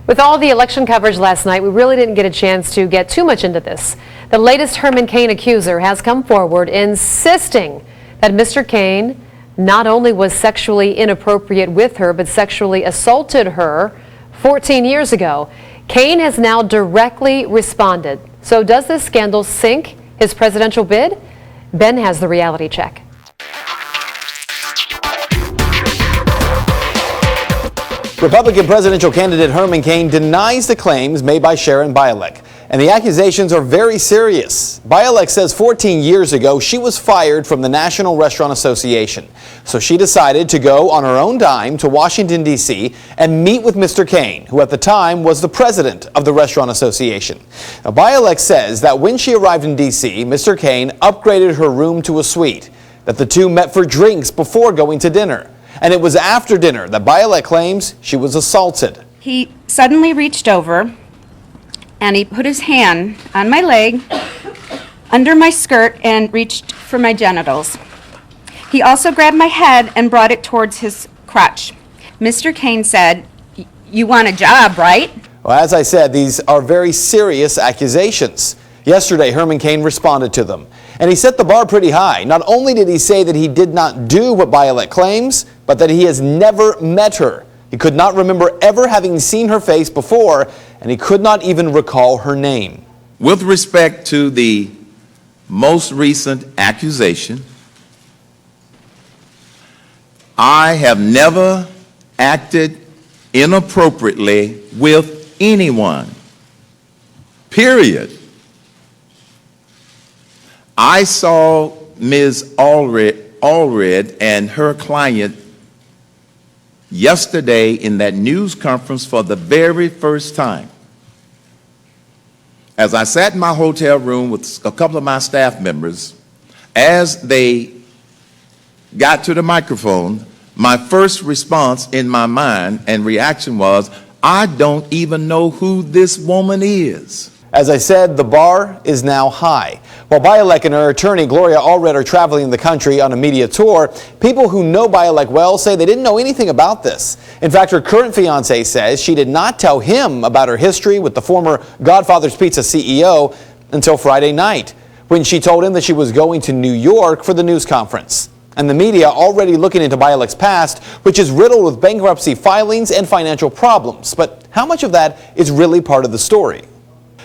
With all the election coverage last night, we really didn't get a chance to get too much into this. The latest Herman Cain accuser has come forward insisting that Mr. Cain not only was sexually inappropriate with her, but sexually assaulted her 14 years ago. Cain has now directly responded. So does this scandal sink his presidential bid? Ben has the reality check. Republican presidential candidate Herman Cain denies the claims made by Sharon Bialek, and the accusations are very serious. Bialek says 14 years ago she was fired from the National Restaurant Association, so she decided to go on her own dime to Washington, D.C. and meet with Mr. Cain, who at the time was the president of the Restaurant Association. Now, Bialek says that when she arrived in D.C., Mr. Cain upgraded her room to a suite, that the two met for drinks before going to dinner. And it was after dinner that Bialek claims she was assaulted. He suddenly reached over and he put his hand on my leg, under my skirt, and reached for my genitals. He also grabbed my head and brought it towards his crotch. Mr. Cain said, "You want a job, right?" Well, as I said, these are very serious accusations. Yesterday, Herman Cain responded to them, and he set the bar pretty high. Not only did he say that he did not do what Bialek claims, but that he has never met her. He could not remember ever having seen her face before, and he could not even recall her name. With respect to the most recent accusation, I have never acted inappropriately with anyone, period. I saw Ms. Allred and her client yesterday in that news conference for the very first time. As I sat in my hotel room with a couple of my staff members, as they got to the microphone, my first response in my mind and reaction was, I don't even know who this woman is. As I said, the bar is now high. While Bialek and her attorney Gloria Allred are traveling the country on a media tour, people who know Bialek well say they didn't know anything about this. In fact, her current fiancé says she did not tell him about her history with the former Godfather's Pizza CEO until Friday night, when she told him that she was going to New York for the news conference. And the media already looking into Bialek's past, which is riddled with bankruptcy filings and financial problems. But how much of that is really part of the story?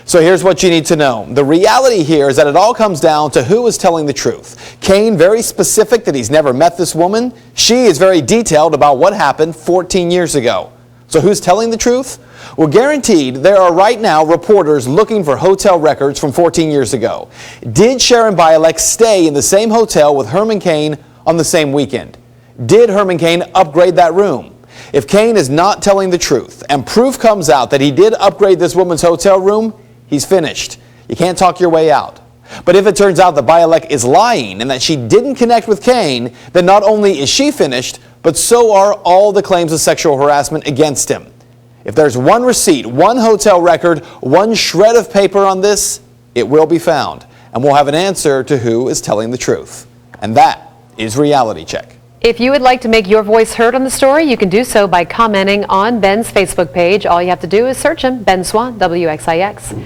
So here's what you need to know. The reality here is that it all comes down to who is telling the truth. Cain, very specific that he's never met this woman. She is very detailed about what happened 14 years ago. So who's telling the truth? Well, guaranteed, there are right now reporters looking for hotel records from 14 years ago. Did Sharon Bialek stay in the same hotel with Herman Cain on the same weekend? Did Herman Cain upgrade that room? If Cain is not telling the truth and proof comes out that he did upgrade this woman's hotel room, he's finished. You can't talk your way out. But if it turns out that Bialek is lying and that she didn't connect with Cain, then not only is she finished, but so are all the claims of sexual harassment against him. If there's one receipt, one hotel record, one shred of paper on this, it will be found. And we'll have an answer to who is telling the truth. And that is Reality Check. If you would like to make your voice heard on the story, you can do so by commenting on Ben's Facebook page. All you have to do is search him, Ben Swan, WXIX.